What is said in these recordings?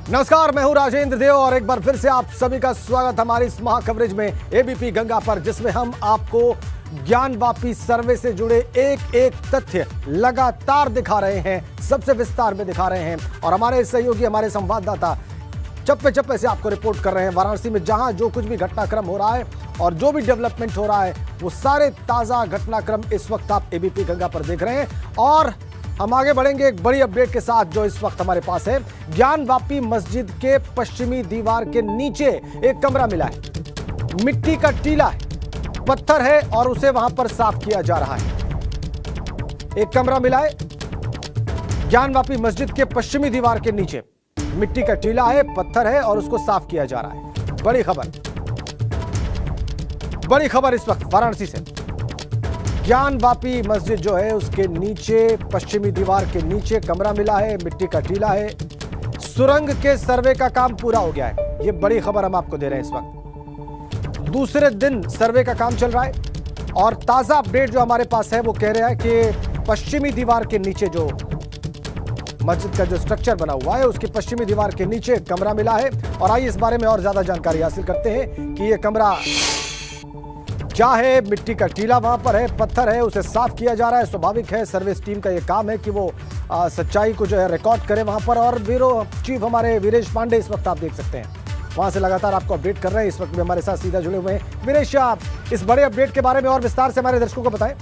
नमस्कार, मैं हूं राजेंद्र देव और एक बार फिर से आप सभी का स्वागत हमारी इस महा कवरेज में एबीपी गंगा पर, जिसमें हम आपको ज्ञानवापी सर्वे से जुड़े एक एक तथ्य लगातार दिखा रहे हैं, सबसे विस्तार में दिखा रहे हैं। और हमारे सहयोगी, हमारे संवाददाता चप्पे चप्पे से आपको रिपोर्ट कर रहे हैं वाराणसी में, जहां जो कुछ भी घटनाक्रम हो रहा है और जो भी डेवलपमेंट हो रहा है, वो सारे ताजा घटनाक्रम इस वक्त आप एबीपी गंगा पर देख रहे हैं। और हम आगे बढ़ेंगे एक बड़ी अपडेट के साथ जो इस वक्त हमारे पास है। ज्ञानवापी मस्जिद के पश्चिमी दीवार के नीचे एक कमरा मिला है, मिट्टी का टीला है, पत्थर है और उसे वहां पर साफ किया जा रहा है। एक कमरा मिला है ज्ञानवापी मस्जिद के पश्चिमी दीवार के नीचे, मिट्टी का टीला है, पत्थर है और उसको साफ किया जा रहा है। बड़ी खबर इस वक्त वाराणसी से। ज्ञानवापी मस्जिद जो है उसके नीचे, पश्चिमी दीवार के नीचे कमरा मिला है, मिट्टी का टीला है, सुरंग के सर्वे का काम पूरा हो गया है। ये बड़ी खबर हम आपको दे रहे हैं इस वक्त। दूसरे दिन सर्वे का काम चल रहा है और ताजा अपडेट जो हमारे पास है वो कह रहा है कि पश्चिमी दीवार के नीचे जो मस्जिद का जो स्ट्रक्चर बना हुआ है, उसकी पश्चिमी दीवार के नीचे कमरा मिला है। और आइए इस बारे में और ज्यादा जानकारी हासिल करते हैं कि यह कमरा क्या है। मिट्टी का टीला वहां पर है, पत्थर है, उसे साफ किया जा रहा है। स्वाभाविक है, सर्विस टीम का यह काम है कि वो सच्चाई को जो है रिकॉर्ड करे वहां पर। और ब्यूरो चीफ हमारे वीरेश पांडे इस वक्त आप देख सकते हैं वहां से लगातार आपको अपडेट कर रहे हैं। इस वक्त भी हमारे साथ सीधा जुड़े हुए हैं। वीरेश, आप इस बड़े अपडेट के बारे में और विस्तार से हमारे दर्शकों को बताएं।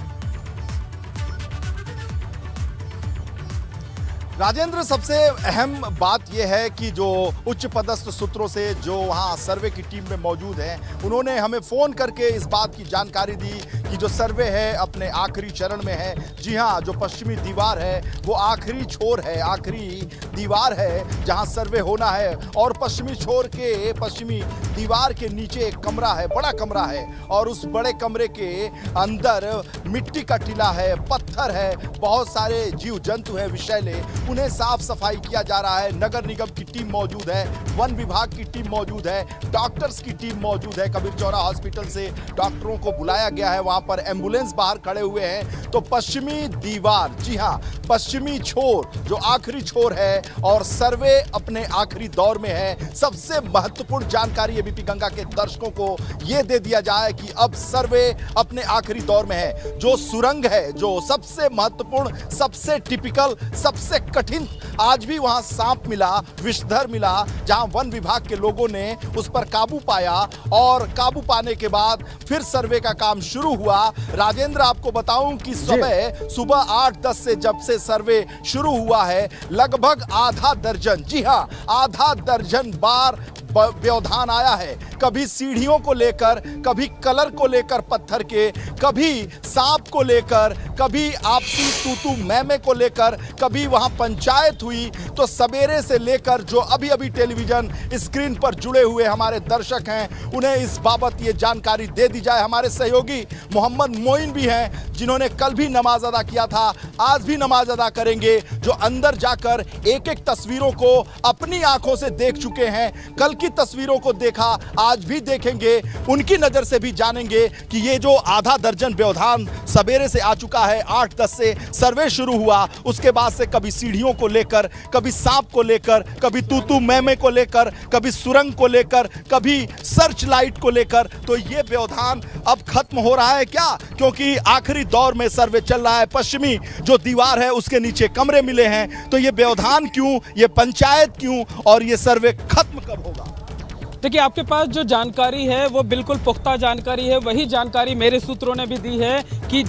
राजेंद्र, सबसे अहम बात यह है कि जो उच्च पदस्थ सूत्रों से जो वहाँ सर्वे की टीम में मौजूद हैं, उन्होंने हमें फ़ोन करके इस बात की जानकारी दी कि जो सर्वे है अपने आखिरी चरण में है। जी हाँ, जो पश्चिमी दीवार है वो आखिरी छोर है, आखिरी दीवार है जहाँ सर्वे होना है। और पश्चिमी छोर के पश्चिमी दीवार के नीचे एक कमरा है, बड़ा कमरा है, और उस बड़े कमरे के अंदर मिट्टी का टीला है, पत्थर है, बहुत सारे जीव जंतु हैं विषैले, उन्हें साफ सफाई किया जा रहा है। नगर निगम की टीम मौजूद है, वन विभाग की टीम मौजूद है, डॉक्टर्स की टीम मौजूद है। कबीर चौरा हॉस्पिटल से डॉक्टरों को बुलाया गया है, वहां पर एम्बुलेंस बाहर खड़े हुए हैं। तो पश्चिमी दीवार, जी हां, पश्चिमी छोर जो आखिरी छोर है और सर्वे अपने आखिरी दौर में है। सबसे महत्वपूर्ण जानकारी एबीपी गंगा के दर्शकों को यह दे दिया जाए कि अब सर्वे अपने आखिरी दौर में है। जो सुरंग है, जो सबसे महत्वपूर्ण, सबसे टिपिकल, सबसे कठिन, आज भी वहां सांप मिला, विषधर मिला, जहां वन विभाग के लोगों ने उस पर काबू पाया और काबू पाने के बाद फिर सर्वे का काम शुरू हुआ। राजेंद्र, आपको बताऊं कि सुबह 8-10 से जब से सर्वे शुरू हुआ है, लगभग आधा दर्जन, जी हां, आधा दर्जन बार व्यवधान आया है। कभी सीढ़ियों को लेकर, कभी कलर को लेकर पत्थर के, कभी सांप को लेकर, कभी आपसी तूतू मैमे को लेकर, कभी वहां पंचायत हुई। तो सवेरे से लेकर जो अभी अभी टेलीविजन स्क्रीन पर जुड़े हुए हमारे दर्शक हैं, उन्हें इस बाबत ये जानकारी दे दी जाए। हमारे सहयोगी मोहम्मद मोइन भी हैं, जिन्होंने कल भी नमाज अदा किया था, आज भी नमाज अदा करेंगे, जो अंदर जाकर एक एक तस्वीरों को अपनी आंखों से देख चुके हैं। कल की तस्वीरों को देखा, आज भी देखेंगे, उनकी नजर से भी जानेंगे कि ये जो आधा दर्जन व्यवधान सवेरे से आ चुका है, 8-10 से सर्वे शुरू हुआ, उसके बाद से कभी सीढ़ियों को लेकर, कभी सांप को लेकर, कभी तूतू मैमे को लेकर, कभी सुरंग को लेकर, कभी सर्च लाइट को लेकर, तो ये व्यवधान अब खत्म हो रहा है क्या? क्योंकि आखिरी दौर में सर्वे चल रहा है। पश्चिमी जो दीवार है उसके नीचे कमरे मिले हैं, तो ये व्यवधान क्यों, ये पंचायत क्यों और ये सर्वे खत्म कब होगा? देखिए, आपके पास जो जानकारी है वो बिल्कुल पुख्ता जानकारी है। वही जानकारी मेरे सूत्रों ने भी दी है कि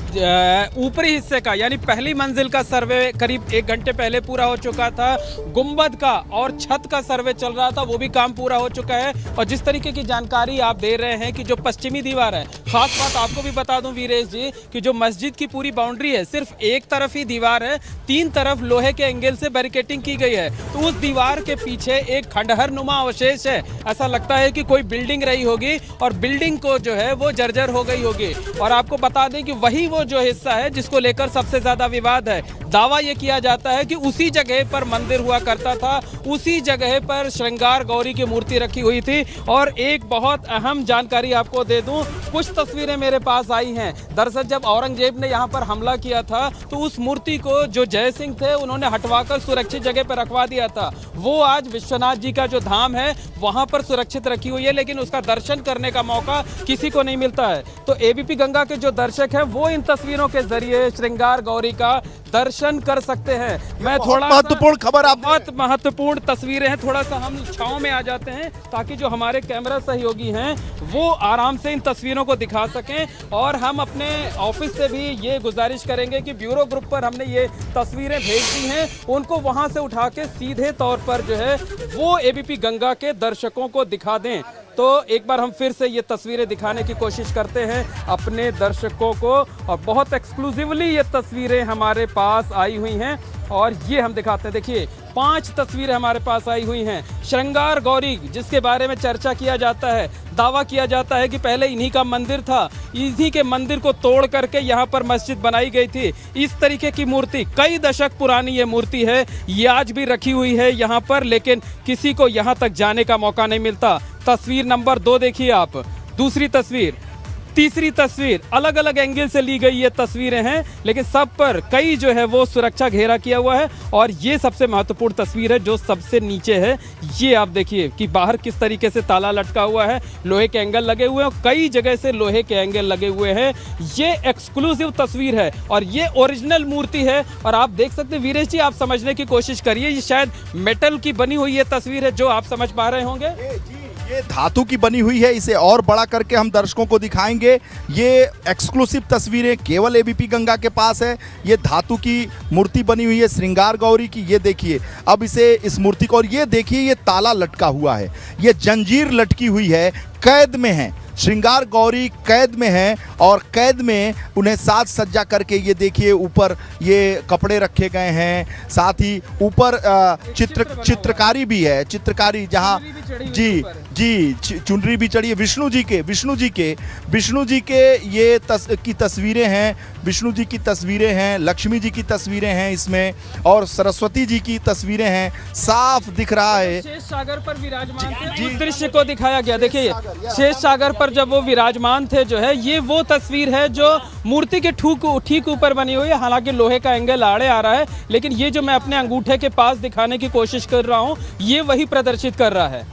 ऊपरी हिस्से का, यानी पहली मंजिल का सर्वे करीब 1 घंटे पहले पूरा हो चुका था। गुंबद का और छत का सर्वे चल रहा था, वो भी काम पूरा हो चुका है। और जिस तरीके की जानकारी आप दे रहे हैं कि जो पश्चिमी दीवार है, खास बात आपको भी बता दूं वीरेश जी कि जो मस्जिद की पूरी बाउंड्री है, सिर्फ एक तरफ ही दीवार है, 3 तरफ लोहे के एंगल से बैरिकेटिंग की गई है। तो उस दीवार के पीछे एक खंडहर नुमा अवशेष है। ऐसा लगता लगता है कि कोई बिल्डिंग रही होगी और बिल्डिंग को जो है वो जर्जर हो गई होगी। और आपको बता दें कि वही वो जो हिस्सा है जिसको लेकर सबसे ज्यादा विवाद है। दावा ये किया जाता है कि उसी जगह पर मंदिर हुआ करता था, उसी जगह पर श्रृंगार गौरी की मूर्ति रखी हुई थी। और एक बहुत अहम जानकारी आपको दे दूं, कुछ तस्वीरें मेरे पास आई हैं। दरअसल जब औरंगजेब ने यहाँ पर हमला किया था तो उस मूर्ति को जो जय सिंह थे उन्होंने हटवाकर सुरक्षित जगह पर रखवा दिया था। वो आज विश्वनाथ जी का जो धाम है वहां पर सुरक्षित रखी हुई है, लेकिन उसका दर्शन करने का मौका किसी को नहीं मिलता है। तो एबीपी गंगा के जो दर्शक हैं वो इन तस्वीरों के जरिए श्रृंगार गौरी का दर्शन कर सकते हैं। मैं थोड़ा महत्वपूर्ण खबर, आप बहुत महत्वपूर्ण तस्वीरें हैं, थोड़ा सा हम छांव में आ जाते हैं ताकि जो हमारे कैमरा सहयोगी हैं वो आराम से इन तस्वीरों को दिखा सकें। और हम अपने ऑफिस से भी ये गुजारिश करेंगे कि ब्यूरो ग्रुप पर हमने ये तस्वीरें भेज दी हैं, उनको वहां से उठा के सीधे तौर पर जो है वो एबीपी गंगा के दर्शकों को दिखा दें। तो एक बार हम फिर से ये तस्वीरें दिखाने की कोशिश करते हैं अपने दर्शकों को, और बहुत एक्सक्लूसिवली ये तस्वीरें हमारे पास आई हुई हैं और ये हम दिखाते हैं। देखिए 5 तस्वीरें हमारे पास आई हुई हैं। श्रृंगार गौरी जिसके बारे में चर्चा किया जाता है, दावा किया जाता है कि पहले इन्हीं का मंदिर था, इन्हीं के मंदिर को तोड़ करके यहाँ पर मस्जिद बनाई गई थी। इस तरीके की मूर्ति कई दशक पुरानी ये मूर्ति है, ये आज भी रखी हुई है यहाँ पर, लेकिन किसी को यहाँ तक जाने का मौका नहीं मिलता। तस्वीर नंबर 2 देखिए आप, दूसरी तस्वीर, तीसरी तस्वीर, अलग अलग एंगल से ली गई ये तस्वीरें हैं, लेकिन सब पर कई जो है वो सुरक्षा घेरा किया हुआ है। और ये सबसे महत्वपूर्ण तस्वीर है जो सबसे नीचे है। ये आप देखिए कि बाहर किस तरीके से ताला लटका हुआ है, लोहे के एंगल लगे हुए हैं, कई जगह से लोहे के एंगल लगे हुए हैं। ये एक्सक्लूसिव तस्वीर है और ये ओरिजिनल मूर्ति है। और आप देख सकते हैं वीरेश जी, आप समझने की कोशिश करिए, ये शायद मेटल की बनी हुई ये तस्वीर है जो आप समझ पा रहे होंगे। ये धातु की बनी हुई है, इसे और बड़ा करके हम दर्शकों को दिखाएंगे। ये एक्सक्लूसिव तस्वीरें केवल एबीपी गंगा के पास है। ये धातु की मूर्ति बनी हुई है श्रृंगार गौरी की, ये देखिए अब इसे, इस मूर्ति को, और ये देखिए ये ताला लटका हुआ है, ये जंजीर लटकी हुई है, कैद में है। श्रृंगार गौरी कैद में है और कैद में उन्हें साज सज्जा करके, ये देखिए ऊपर ये कपड़े रखे गए हैं, साथ ही ऊपर चित्रकारी भी है, चित्रकारी जहाँ जी चुनरी भी चढ़ी है। विष्णु जी के ये की तस्वीरें हैं, विष्णु जी की तस्वीरें हैं, लक्ष्मी जी की तस्वीरें हैं इसमें, और सरस्वती जी की तस्वीरें हैं। साफ दिख रहा है शेष सागर पर विराजमान थे, उस दृश्य को दिखाया गया। देखिए शेष सागर पर जब वो विराजमान थे जो है, ये वो तस्वीर है जो मूर्ति के ठीक ऊपर बनी हुई है। हालांकि लोहे का एंगल आड़े आ रहा है, लेकिन ये जो मैं अपने अंगूठे के पास दिखाने की कोशिश कर रहा हूँ ये वही प्रदर्शित कर रहा है।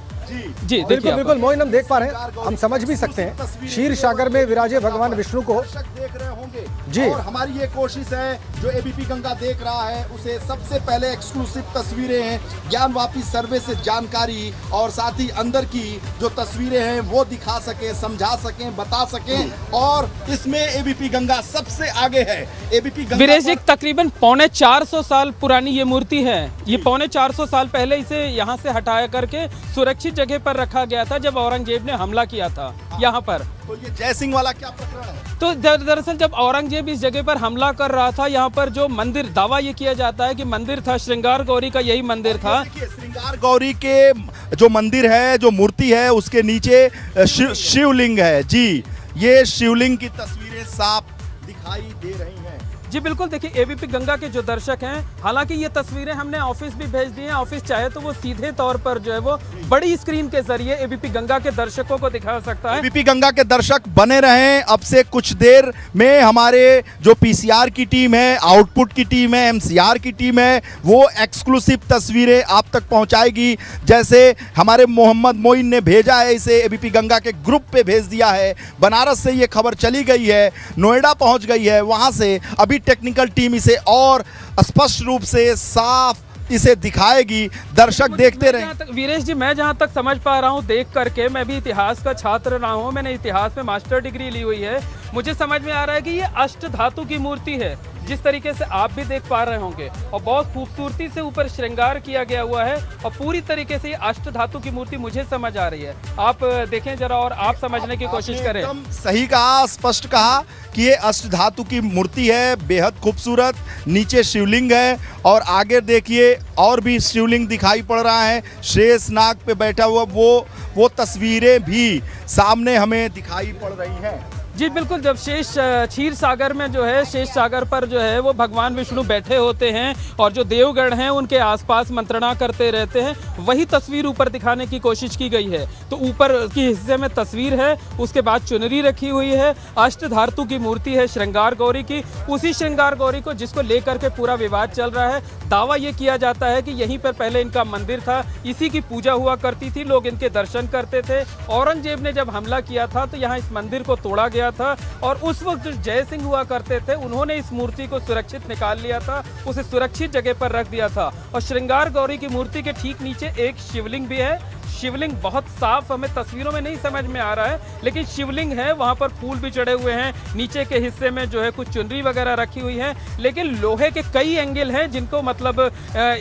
जी बिल्कुल बिल्कुल मोइन, हम देख पा रहे हैं, हम समझ भी सकते हैं, क्षीर सागर में विराजे भगवान विष्णु को देख रहे होंगे जी। और हमारी ये कोशिश है, जो एबीपी गंगा देख रहा है उसे सबसे पहले एक्सक्लूसिव तस्वीरें हैं, ज्ञानवापी सर्वे से जानकारी और साथ ही अंदर की जो तस्वीरें हैं वो दिखा सके, समझा सकें, बता सकें, और इसमें एबीपी गंगा सबसे आगे है। एबीपी गंगा वीरेश जी तकरीबन 450 साल पुरानी ये मूर्ति है। ये 450 साल पहले इसे यहाँ से हटाया करके सुरक्षित जगह पर रखा गया था जब औरंगजेब ने हमला किया था यहाँ पर। तो ये जय सिंह वाला क्या प्रकरण है? तो दरअसल जब औरंगजेब इस जगह पर हमला कर रहा था, यहाँ पर जो मंदिर, दावा ये किया जाता है कि मंदिर था श्रृंगार गौरी का, यही मंदिर था। श्रृंगार गौरी के जो मंदिर है, जो मूर्ति है, उसके नीचे शिवलिंग है जी। ये शिवलिंग की तस्वीरें साफ दिखाई दे रही हैं। जी बिल्कुल, देखिए एबीपी गंगा के जो दर्शक हैं, हालांकि ये तस्वीरें हमने ऑफिस भी भेज दी हैं। ऑफिस चाहे तो वो सीधे तौर पर जो है वो बड़ी स्क्रीन के जरिए एबीपी गंगा के दर्शकों को दिखा सकता है। एबीपी गंगा के दर्शक बने रहें, अब से कुछ देर में हमारे जो पीसीआर की टीम है, आउटपुट की टीम है, एमसीआर की टीम है, वो एक्सक्लूसिव तस्वीरें आप तक पहुंचाएगी। जैसे हमारे मोहम्मद मोइन ने भेजा है, इसे एबीपी गंगा के ग्रुप पे भेज दिया है। बनारस से ये खबर चली गई है, नोएडा पहुंच गई है, वहां से अभी टेक्निकल टीम इसे और स्पष्ट रूप से साफ इसे दिखाएगी। दर्शक देखते रहे। वीरेश जी, मैं जहां तक समझ पा रहा हूं देख करके, मैं भी इतिहास का छात्र रहा हूं, मैंने इतिहास में मास्टर डिग्री ली हुई है, मुझे समझ में आ रहा है कि ये अष्ट धातु की मूर्ति है, जिस तरीके से आप भी देख पा रहे होंगे, और बहुत खूबसूरती से ऊपर श्रृंगार किया गया हुआ है, और पूरी तरीके से ये अष्ट धातु की मूर्ति मुझे समझ आ रही है। आप देखें जरा और आप समझने की कोशिश करें। एकदम सही कहा, स्पष्ट कहा कि ये अष्ट धातु की मूर्ति है, बेहद खूबसूरत। नीचे शिवलिंग है और आगे देखिए और भी शिवलिंग दिखाई पड़ रहा है। शेष नाग पे बैठा हुआ वो वो तस्वीरें भी सामने हमें दिखाई पड़ रही हैं। जी बिल्कुल, जब शेष क्षीर सागर में जो है, शेष सागर पर जो है वो भगवान विष्णु बैठे होते हैं और जो देवगण हैं उनके आसपास मंत्रणा करते रहते हैं, वही तस्वीर ऊपर दिखाने की कोशिश की गई है। तो ऊपर के हिस्से में तस्वीर है, उसके बाद चुनरी रखी हुई है, अष्ट धातु की मूर्ति है श्रृंगार गौरी की। उसी श्रृंगार गौरी को जिसको लेकर के पूरा विवाद चल रहा है, दावा ये किया जाता है कि यहीं पर पहले इनका मंदिर था, इसी की पूजा हुआ करती थी, लोग इनके दर्शन करते थे। औरंगजेब ने जब हमला किया था तो यहाँ इस मंदिर को तोड़ा गया था और उस वक्त जो जय सिंह हुआ करते थे उन्होंने इस मूर्ति को सुरक्षित निकाल लिया था, उसे सुरक्षित जगह पर रख दिया था। और श्रृंगार गौरी की मूर्ति के ठीक नीचे एक शिवलिंग भी है। शिवलिंग बहुत साफ हमें तस्वीरों में नहीं समझ में आ रहा है, लेकिन शिवलिंग है, वहां पर फूल भी चढ़े हुए हैं। नीचे के हिस्से में जो है कुछ चुनरी वगैरह रखी हुई है, लेकिन लोहे के कई एंगल हैं जिनको मतलब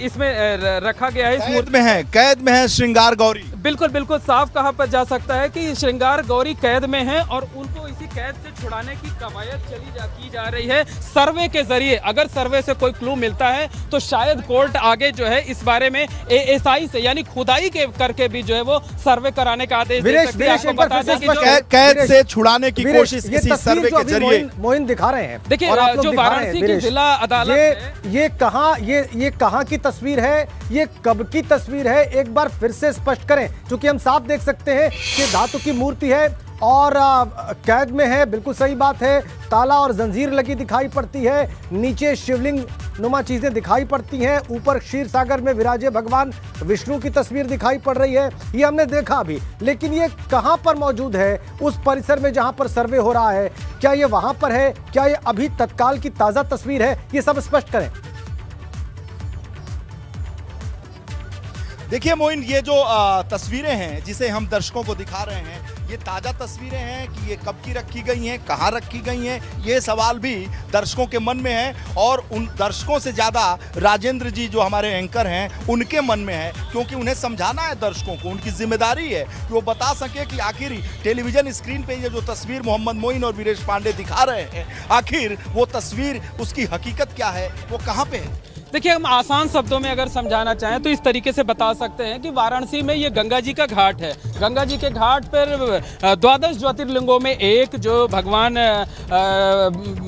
इसमें रखा गया है। इस मूर्ति कैद में है श्रृंगार गौरी। बिल्कुल बिल्कुल साफ कहा पर जा सकता है कि श्रृंगार गौरी कैद में है और उनको इसी कैद से छुड़ाने की कवायद की जा रही है सर्वे के जरिए। अगर सर्वे से कोई क्लू मिलता है तो शायद कोर्ट आगे जो है इस बारे में एएसआई से यानी खुदाई के करके भी जो है वो सर्वे कराने का आदेश दे सकते हैं। आपको बता दें कि कैद से छुड़ाने की कोशिश इसी सर्वे के जरिए मोइन दिखा रहे हैं। देखिए, जो वाराणसी की जिला अदालत ये कहां की तस्वीर है, ये कब की तस्वीर है, एक बार फिर से स्पष्ट करें, क्योंकि हम साफ देख सकते हैं कि धातु की मूर्ति है और कैद में है। बिल्कुल सही बात है, ताला और जंजीर लगी दिखाई पड़ती है, नीचे शिवलिंग नुमा चीजें दिखाई पड़ती हैं, ऊपर क्षीर सागर में विराजे भगवान विष्णु की तस्वीर दिखाई पड़ रही है, ये हमने देखा अभी। लेकिन ये कहां पर मौजूद है? उस परिसर में जहां पर सर्वे हो रहा है, क्या ये वहां पर है? क्या ये अभी तत्काल की ताजा तस्वीर है? ये सब स्पष्ट करें। देखिए मोइन, ये जो तस्वीरें हैं जिसे हम दर्शकों को दिखा रहे हैं, ये ताज़ा तस्वीरें हैं कि ये कब की रखी गई हैं, कहाँ रखी गई हैं, ये सवाल भी दर्शकों के मन में है। और उन दर्शकों से ज़्यादा राजेंद्र जी जो हमारे एंकर हैं उनके मन में है, क्योंकि उन्हें समझाना है दर्शकों को, उनकी जिम्मेदारी है कि वो बता सके कि आखिर टेलीविज़न स्क्रीन पे ये जो तस्वीर मोहम्मद मोइन और वीरेश पांडे दिखा रहे हैं, आखिर वो तस्वीर, उसकी हकीकत क्या है, वो कहाँ पे है। देखिए, हम आसान शब्दों में अगर समझाना चाहें तो इस तरीके से बता सकते हैं कि वाराणसी में ये गंगा जी का घाट है। गंगा जी के घाट पर 12 ज्योतिर्लिंगों में एक जो भगवान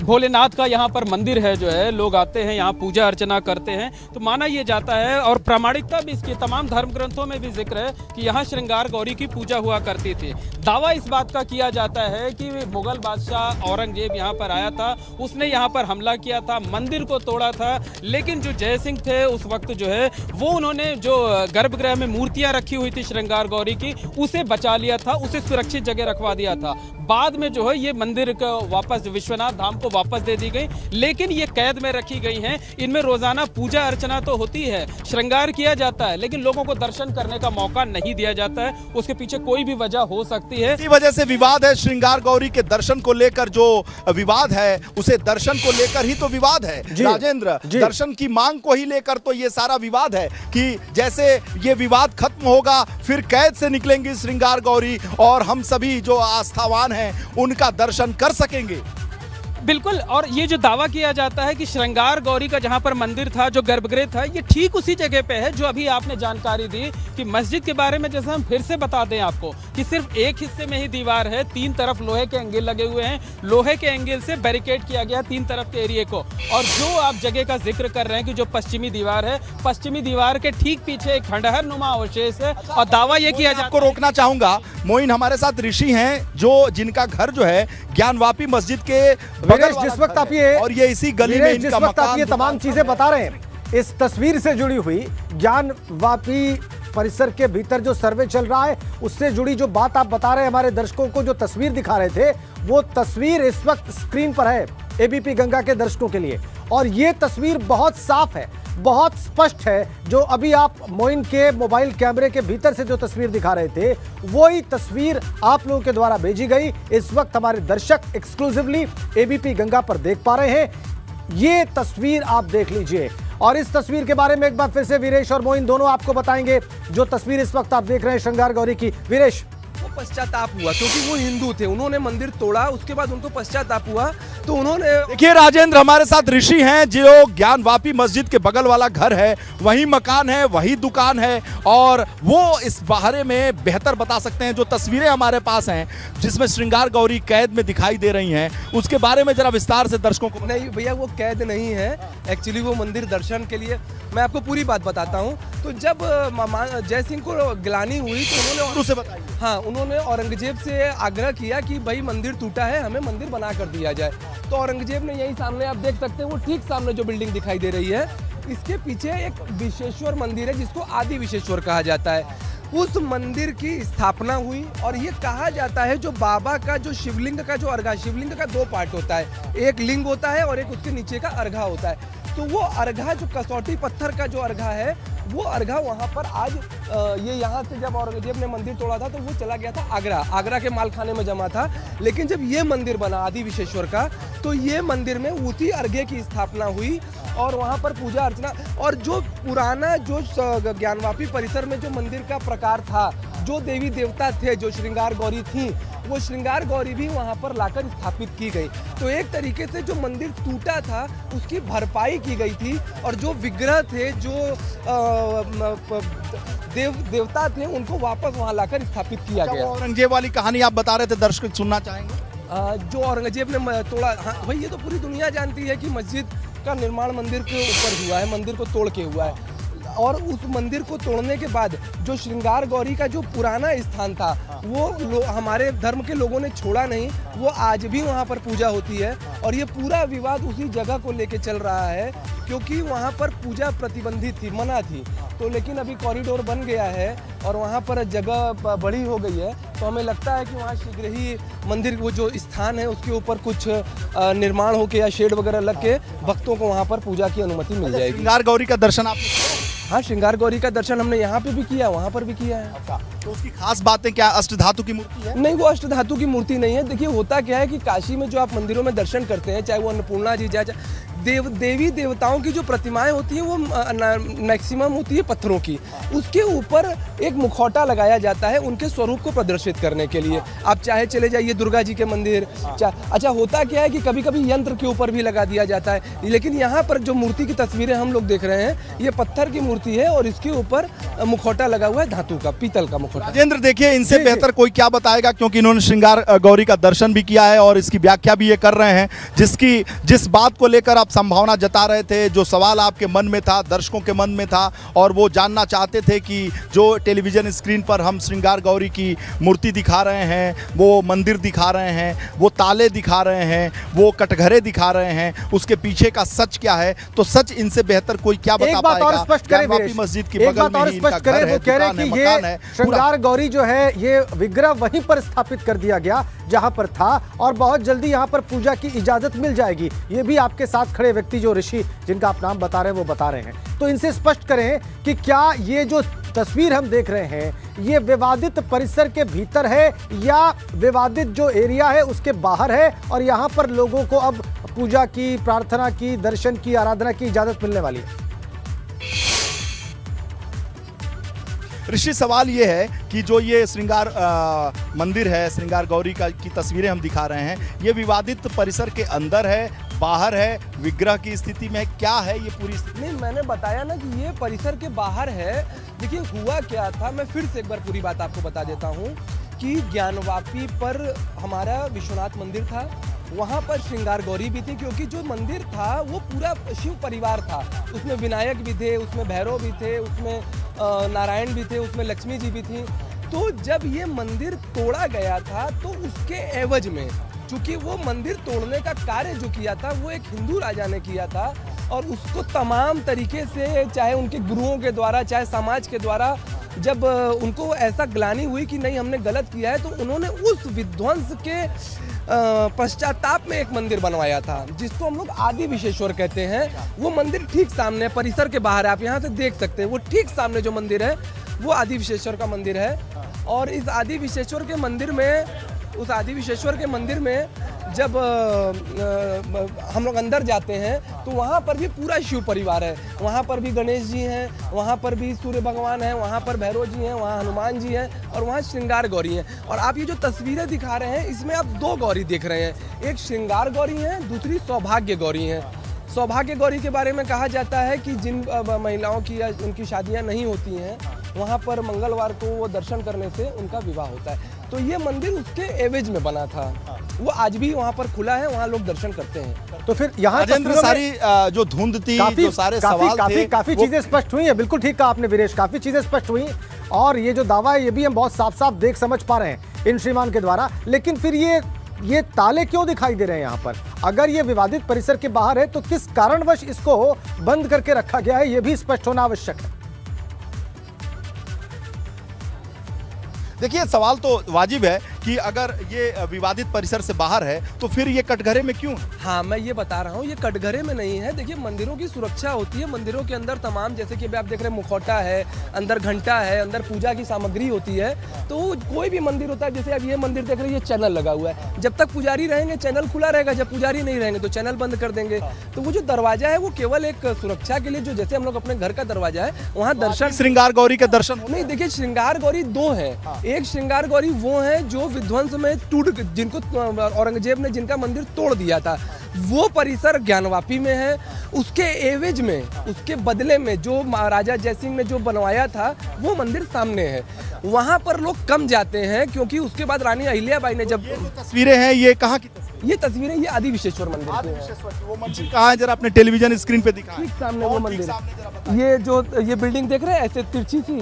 भोलेनाथ का यहाँ पर मंदिर है, जो है लोग आते हैं यहाँ पूजा अर्चना करते हैं। तो माना ये जाता है और प्रामाणिकता भी इसकी तमाम धर्म ग्रंथों में भी जिक्र है कि यहाँ श्रृंगार गौरी की पूजा हुआ करती थी। दावा इस बात का किया जाता है कि मुगल बादशाह औरंगजेब यहाँ पर आया था, उसने यहाँ पर हमला किया था, मंदिर को तोड़ा था, लेकिन जो जय सिंह थे उस वक्त जो है वो उन्होंने जो गर्भगृह में मूर्तियां रखी हुई थी श्रृंगार गौरी की, उसे बचा लिया था, उसे सुरक्षित जगह रखवा दिया था। बाद में जो है ये मंदिर को वापस विश्वनाथ धाम को वापस दे दी गई, लेकिन ये कैद में रखी गई हैं। इनमें रोजाना पूजा अर्चना तो होती है, श्रृंगार किया जाता है, लेकिन लोगों को दर्शन करने का मौका नहीं दिया जाता है। उसके पीछे कोई भी वजह हो सकती है, इसी वजह से विवाद है। श्रृंगार गौरी के दर्शन को लेकर जो विवाद है, उसे दर्शन को लेकर ही तो विवाद है राजेंद्र। दर्शन की मांग को ही लेकर तो ये सारा विवाद है कि जैसे ये विवाद खत्म होगा फिर कैद से निकलेंगी श्रृंगार गौरी और हम सभी जो आस्थावान हैं उनका दर्शन कर सकेंगे। बिल्कुल। और ये जो दावा किया जाता है कि श्रृंगार गौरी का जहां पर मंदिर था, जो गर्भगृह था, ये ठीक उसी जगह पे है जो अभी आपने जानकारी दी कि मस्जिद के बारे में। जैसे हम फिर से बता दें आपको कि सिर्फ एक हिस्से में ही दीवार है, 3 तरफ लोहे के एंगल लगे हुए हैं, लोहे के एंगल से बैरिकेड किया गया 3 तरफ के एरिया को। और जो आप जगह का जिक्र कर रहे हैं कि जो पश्चिमी दीवार है, पश्चिमी दीवार के ठीक पीछे एक खंडहर नुमा अवशेष है। और दावा यह किया जाता है, आपको रोकना चाहूंगा मोइन, हमारे साथ ऋषि हैं जो जिनका घर जो है ज्ञानवापी मस्जिद के जिस वक्त आप ये और ये इसी गली में इनका मकान, आप ये तमाम चीजें बता रहे हैं, इस तस्वीर से जुड़ी हुई ज्ञानवापी परिसर के भीतर जो सर्वे चल रहा है उससे जुड़ी जो बात आप बता रहे हैं, हमारे दर्शकों को जो तस्वीर दिखा रहे थे, वो तस्वीर इस वक्त स्क्रीन पर है एबीपी गंगा के दर्शकों के लिए। और ये तस्वीर बहुत साफ है, बहुत स्पष्ट है। जो अभी आप मोइन के मोबाइल कैमरे के भीतर से जो तस्वीर दिखा रहे थे, वही तस्वीर आप लोगों के द्वारा भेजी गई। इस वक्त हमारे दर्शक एक्सक्लूसिवली एबीपी गंगा पर देख पा रहे हैं। ये तस्वीर आप देख लीजिए और इस तस्वीर के बारे में एक बार फिर से वीरेश और मोइन दोनों आपको बताएंगे। जो तस्वीर इस वक्त आप देख रहे हैं श्रृंगार गौरी की, वीरेश। पश्चाताप हुआ क्योंकि वो हिंदू थे, उन्होंने मंदिर तोड़ा, उसके बाद उनको पश्चाताप हुआ तो उन्होंने। देखिए राजेंद्र हमारे साथ ऋषि हैं जो ज्ञानवापी मस्जिद के बगल वाला घर है, वही मकान है, वही दुकान है और वो इस बारे में बेहतर बता सकते हैं। जो तस्वीरें हमारे पास हैं जिसमें श्रृंगार गौरी कैद में दिखाई दे रही हैं, उसके बारे में जरा विस्तार से दर्शकों को। नहीं भैया, वो कैद नहीं है, एक्चुअली वो मंदिर दर्शन के लिए। मैं आपको पूरी बात बताता हूँ। तो जब जय सिंह को गिलानी हुई तो उन्होंने बताइए। हाँ, उन्होंने औरंगजेब से आग्रह किया कि भाई मंदिर टूटा है, हमें मंदिर बना कर दिया जाए। तो औरंगजेब ने यही सामने आप देख सकते हैं, वो ठीक सामने जो बिल्डिंग दिखाई दे रही है, इसके पीछे एक विशेश्वर मंदिर है जिसको आदि विशेश्वर कहा जाता है। उस मंदिर की स्थापना हुई और ये कहा जाता है जो बाबा का जो शिवलिंग का जो अर्घा, शिवलिंग का दो पार्ट होता है, एक लिंग होता है और एक उसके नीचे का अर्घा होता है। तो वो अर्घा जो कसौटी पत्थर का जो अर्घा है, वो अर्घा वहाँ पर आज ये यहाँ से जब औरंगजेब ने मंदिर तोड़ा था तो वो चला गया था आगरा के मालखाने में जमा था। लेकिन जब ये मंदिर बना आदि विशेश्वर का, तो ये मंदिर में उसी अर्घे की स्थापना हुई और वहाँ पर पूजा अर्चना। और जो पुराना जो ज्ञानवापी परिसर में जो मंदिर का प्रकार था, जो देवी देवता थे, जो श्रृंगार गौरी थी, वो श्रृंगार गौरी भी वहाँ पर लाकर स्थापित की गई। तो एक तरीके से जो मंदिर टूटा था उसकी भरपाई की गई थी और जो विग्रह थे, जो देवता थे, उनको वापस वहाँ लाकर स्थापित किया गया। औरंगजेब वाली कहानी आप बता रहे थे, दर्शक सुनना चाहेंगे। जो औरंगजेब ने तोड़ा, हाँ भाई, ये तो पूरी दुनिया जानती है कि मस्जिद का निर्माण मंदिर के ऊपर हुआ है, मंदिर को तोड़ के हुआ है। और उस मंदिर को तोड़ने के बाद जो श्रृंगार गौरी का जो पुराना स्थान था, वो हमारे धर्म के लोगों ने छोड़ा नहीं, वो आज भी वहाँ पर पूजा होती है। और ये पूरा विवाद उसी जगह को लेके चल रहा है क्योंकि वहाँ पर पूजा प्रतिबंधित थी, मना थी। तो लेकिन अभी कॉरिडोर बन गया है और वहाँ पर जगह बड़ी हो गई है, तो हमें लगता है कि वहाँ शीघ्र ही मंदिर वो जो स्थान है उसके ऊपर कुछ निर्माण होके या शेड वगैरह लग के भक्तों को वहाँ पर पूजा की अनुमति मिल जाएगी। श्रृंगार गौरी का दर्शन आपने? हाँ, श्रृंगार गौरी का दर्शन हमने यहाँ पे भी किया, वहाँ पर भी किया है। तो उसकी खास बातें क्या? अष्टधातु की मूर्ति है? नहीं, वो अष्टधातु की मूर्ति नहीं है। देखिए, होता क्या है कि काशी में जो आप मंदिरों में दर्शन करते हैं, चाहे वो अन्नपूर्णा जी, चाहे देवी देवताओं की जो प्रतिमाएं होती हैं वो मैक्सिमम होती है पत्थरों की, उसके ऊपर एक मुखौटा लगाया जाता है उनके स्वरूप को प्रदर्शित करने के लिए। आप चाहे चले जाइए दुर्गा जी के मंदिर, अच्छा होता क्या है कि कभी कभी यंत्र के ऊपर भी लगा दिया जाता है, लेकिन यहाँ पर जो मूर्ति की तस्वीरें हम लोग देख रहे हैं, ये पत्थर की मूर्ति है और इसके ऊपर मुखौटा लगा हुआ है धातु का, पीतल का मुखौटा। राजेंद्र, देखिए इनसे बेहतर कोई क्या बताएगा, क्योंकि इन्होंने श्रृंगार गौरी का दर्शन भी किया है और इसकी व्याख्या भी ये कर रहे हैं, जिस बात को लेकर आप संभावना जता रहे थे, जो सवाल आपके मन में था, दर्शकों के मन में था, और वो जानना चाहते थे कि जो टेलीविजन स्क्रीन पर हम श्रृंगार गौरी की मूर्ति दिखा रहे हैं, वो मंदिर दिखा रहे हैं, वो ताले दिखा रहे हैं, वो कटघरे दिखा रहे हैं, उसके पीछे का सच क्या है। तो सच इनसे बेहतर कोई क्या बता पाएगा। ज्ञानवापी मस्जिद की बगल में ही इनका घर है, दुकान है, मकान है। श्रृंगार गौरी जो है ये विग्रह वहीं पर स्थापित कर दिया गया जहां पर था और बहुत जल्दी यहां पर पूजा की इजाजत मिल जाएगी। ये भी आपके साथ खड़े व्यक्ति जो ऋषि जिनका आप नाम बता रहे हैं वो बता रहे हैं। तो इनसे स्पष्ट करें कि क्या ये जो तस्वीर हम देख रहे हैं ये विवादित परिसर के भीतर है या विवादित जो एरिया है उसके बाहर है और यहां पर लोगों को अब पूजा की, प्रार्थना की, दर्शन की, आराधना की इजाजत मिलने वाली है। ऋषि, सवाल ये है कि जो ये श्रृंगार मंदिर है, श्रृंगार गौरी की तस्वीरें हम दिखा रहे हैं, ये विवादित परिसर के अंदर है, बाहर है, विग्रह की स्थिति में क्या है ये पूरी स्थिति? नहीं, मैंने बताया ना कि ये परिसर के बाहर है। देखिए हुआ क्या था, मैं फिर से एक बार पूरी बात आपको बता देता हूँ कि ज्ञानवापी पर हमारा विश्वनाथ मंदिर था, वहाँ पर श्रृंगार गौरी भी थी, क्योंकि जो मंदिर था वो पूरा शिव परिवार था। उसमें विनायक भी थे, उसमें भैरव भी थे, उसमें नारायण भी थे, उसमें लक्ष्मी जी भी थी। तो जब ये मंदिर तोड़ा गया था तो उसके एवज में, चूंकि वो मंदिर तोड़ने का कार्य जो किया था वो एक हिंदू राजा ने किया था और उसको तमाम तरीके से, चाहे उनके गुरुओं के द्वारा, चाहे समाज के द्वारा, जब उनको ऐसा ग्लानि हुई कि नहीं हमने गलत किया है, तो उन्होंने उस विध्वंस के पश्चाताप में एक मंदिर बनवाया था जिसको हम लोग आदि विशेश्वर कहते हैं। वो मंदिर ठीक सामने परिसर के बाहर है, आप यहाँ से देख सकते हैं। वो ठीक सामने जो मंदिर है वो आदि विशेश्वर का मंदिर है। और इस आदि विशेश्वर के मंदिर में, उस आदि विशेश्वर के मंदिर में जब हम लोग अंदर जाते हैं तो वहाँ पर भी पूरा शिव परिवार है। वहाँ पर भी गणेश जी हैं, वहाँ पर भी सूर्य भगवान हैं, वहाँ पर भैरव जी हैं, वहाँ हनुमान जी हैं और वहाँ श्रृंगार गौरी हैं। और आप ये जो तस्वीरें दिखा रहे हैं इसमें आप 2 गौरी देख रहे हैं, एक श्रृंगार गौरी है, दूसरी सौभाग्य गौरी है। सौभाग्य गौरी के बारे में कहा जाता है कि जिन महिलाओं की या उनकी शादियां नहीं होती हैं वहाँ पर मंगलवार को वो दर्शन करने से उनका विवाह होता है। तो ये मंदिर उसके एवज में बना था, वो आज भी वहाँ पर खुला है, वहाँ लोग दर्शन करते हैं। तो फिर यहाँ सारी जो धुंध थी, जो सारे सवाल थे, काफी चीजें स्पष्ट हुई है। बिल्कुल ठीक कहा आपने वीरेश, काफी चीजें स्पष्ट हुई और ये जो दावा है ये भी हम बहुत साफ साफ देख समझ पा रहे हैं इन श्रीमान के द्वारा। लेकिन फिर ये ताले क्यों दिखाई दे रहे हैं यहाँ पर? अगर ये विवादित परिसर के बाहर है तो किस कारणवश इसको बंद करके रखा गया है, ये भी स्पष्ट होना आवश्यक है। देखिए, सवाल तो वाजिब है कि अगर ये विवादित परिसर से बाहर है तो फिर ये कटघरे में क्यों? हाँ, मैं ये बता रहा हूँ, ये कटघरे में नहीं है। देखिए, मंदिरों की सुरक्षा होती है, मंदिरों के अंदर तमाम, जैसे कि आप देख रहे हैं, मुखौटा है, अंदर घंटा है, अंदर पूजा की सामग्री होती है। तो कोई भी मंदिर होता है, जैसे अब ये मंदिर देख रहे हैं, ये चैनल लगा हुआ है। जब तक पुजारी रहेंगे चैनल खुला रहेगा, जब पुजारी नहीं रहेंगे तो चैनल बंद कर देंगे। तो वो जो दरवाजा है वो केवल एक सुरक्षा के लिए, जो जैसे हम लोग अपने घर का दरवाजा है वहाँ दर्शन, श्रृंगार गौरी के दर्शन नहीं। देखिए, श्रृंगार गौरी 2 है। एक श्रृंगार गौरी वो है जो विध्वंस में जिनको औरंगजेब ने जिनका मंदिर तोड़ दिया था, वो परिसर ज्ञानवापी में है। उसके एवज में, उसके बदले में जो महाराजा जयसिंह ने जो बनवाया था वो मंदिर सामने है। वहां पर लोग कम जाते हैं क्योंकि उसके बाद रानी अहिल्याबाई ने जब तस्वीरें हैं, ये कहाँ की तस्वीरें? ये तस्वीरें ये आदि विश्वेश्वर मंदिर की हैं। वो मंदिर कहाँ है? जरा अपने टेलीविजन स्क्रीन पे दिखाएं। ठीक सामने वो मंदिर, ये जो ये बिल्डिंग देख रहे हैं ऐसे तिरछी सी,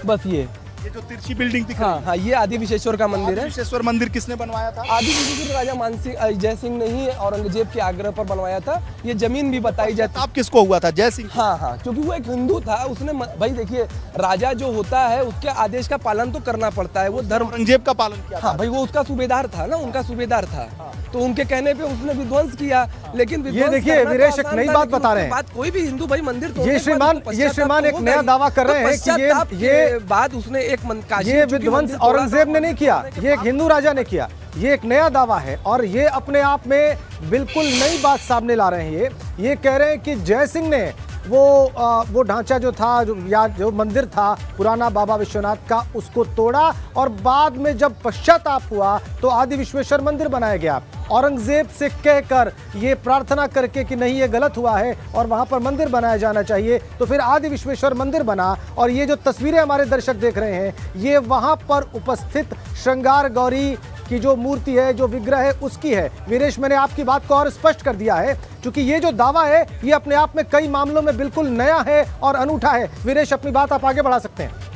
बस ये जो तिरछी बिल्डिंग दिख रही है, हाँ, ये आदि विश्वेश्वर का मंदिर है। विश्वेश्वर मंदिर किसने बनवाया था? आदि विश्वेश्वर राजा मानसिंह जयसिंह ने ही औरंगजेब के आग्रह पर बनवाया था। ये जमीन भी बताई जाती है। अब किसको हुआ था? जयसिंह। हाँ, क्योंकि वो एक हिंदू था। उसने भाई देखिए, राजा जो होता है उसके आदेश का पालन तो करना पड़ता है, वो धर्म, औरंगजेब का पालन किया। हाँ भाई, वो उसका सूबेदार था ना, उनका सूबेदार था। तो उनके कहने पे उसने विध्वंस किया। लेकिन ये देखिए वीरेश एक नई बात बता रहे हैं। कोई भी हिंदू भाई मंदिर ये श्रीमान एक नया दावा कर रहे हैं कि ये बात उसने एक ये विध्वंस औरंगजेब ने नहीं किया, ये एक हिंदू राजा ने किया। ये एक नया दावा है और ये अपने आप में बिल्कुल नई बात सामने ला रहे हैं। ये कह रहे हैं कि जय सिंह ने वो ढांचा जो था, जो मंदिर था पुराना बाबा विश्वनाथ का, उसको तोड़ा और बाद में जब पश्चाताप हुआ तो आदि विश्वेश्वर मंदिर बनाया गया। औरंगजेब से कहकर ये प्रार्थना करके कि नहीं ये गलत हुआ है और वहां पर मंदिर बनाया जाना चाहिए, तो फिर आदि विश्वेश्वर मंदिर बना। और ये जो तस्वीरें हमारे दर्शक देख रहे हैं, ये वहां पर उपस्थित श्रृंगार गौरी की जो मूर्ति है, जो विग्रह है, उसकी है। वीरेश, मैंने आपकी बात को और स्पष्ट कर दिया है क्योंकि ये जो दावा है ये अपने आप में कई मामलों में बिल्कुल नया है और अनूठा है। वीरेश, अपनी बात आप आगे बढ़ा सकते हैं।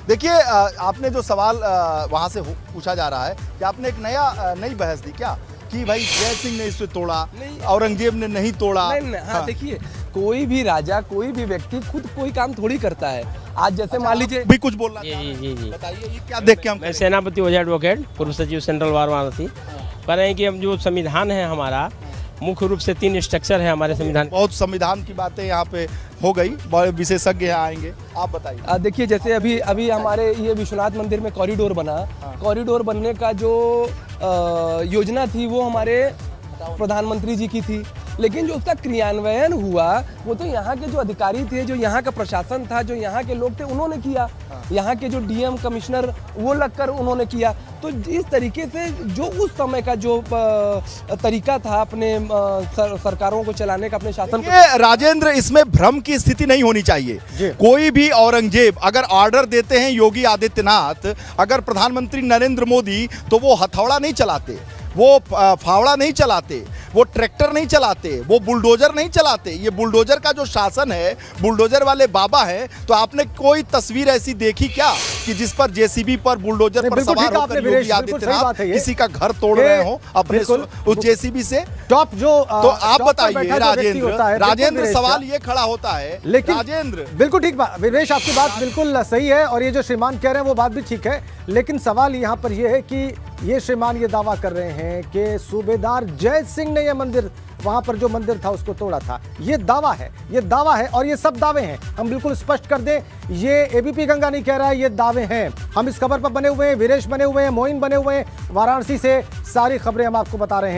देखिए, आपने जो सवाल वहां से पूछा जा रहा है कि आपने एक नई बहस दी क्या कि भाई जय सिंह ने इसे तोड़ा, औरंगजेब ने नहीं तोड़ा। नहीं, हाँ, देखिए, कोई भी राजा, कोई भी व्यक्ति खुद कोई काम थोड़ी करता है। आज जैसे मान लीजिए भी कुछ बोलना जी बताइए, ये क्या देख के हम? मैं सेनापति ओझा एडवोकेट, पूर्व सचिव सेंट्रल बार वाराणसी। कह रहे हैं कि हम जो संविधान है हमारा, मुख्य रूप से 3 स्ट्रक्चर है हमारे संविधान। बहुत संविधान की बातें यहाँ पे हो गई, बड़े विशेषज्ञ यहाँ आएंगे, आप बताइए। देखिए, जैसे अभी हमारे ये विश्वनाथ मंदिर में कॉरिडोर बना। कॉरिडोर बनने का जो योजना थी वो हमारे प्रधानमंत्री जी की थी, लेकिन जो उसका क्रियान्वयन हुआ वो तो यहाँ के जो अधिकारी थे, जो यहाँ का प्रशासन था, जो यहाँ के लोग थे, उन्होंने किया। यहाँ के जो डीएम कमिश्नर वो लगकर उन्होंने किया। तो इस तरीके से जो उस समय का जो तरीका था अपने सरकारों को चलाने का, अपने शासन को, राजेंद्र, इसमें भ्रम की स्थिति नहीं होनी चाहिए। कोई भी औरंगजेब अगर ऑर्डर देते हैं योगी आदित्यनाथ, अगर प्रधानमंत्री नरेंद्र मोदी, तो वो हथौड़ा नहीं चलाते, वो फावड़ा नहीं चलाते, वो ट्रैक्टर नहीं चलाते, वो बुलडोजर नहीं चलाते। ये बुलडोजर का जो शासन है, बुलडोजर वाले बाबा है। तो आपने कोई तस्वीर ऐसी देखी क्या कि जिस पर जेसीबी पर, बुलडोजर पर सवार होकर योगी आदित्यनाथ किसी का घर तोड़ रहे हो अपने उस जेसीबी से? टॉप जो तो आप बताइए राजेंद्र, सवाल ये खड़ा होता है। लेकिन राजेंद्र, बिल्कुल ठीक बात, वीरेश आपकी बात बिल्कुल सही है और ये जो श्रीमान कह रहे हैं वो बात भी ठीक है। लेकिन सवाल यहाँ पर यह है कि ये श्रीमान ये दावा कर रहे हैं कि सूबेदार जय सिंह ने यह मंदिर वहां पर जो मंदिर था उसको तोड़ा था। ये दावा है और ये सब दावे हैं। हम बिल्कुल स्पष्ट कर दें, ये एबीपी गंगा नहीं कह रहा है, ये दावे हैं। हम इस खबर पर बने हुए हैं, वीरेश बने हुए हैं, मोइन बने हुए हैं, वाराणसी से सारी खबरें हम आपको बता रहे हैं।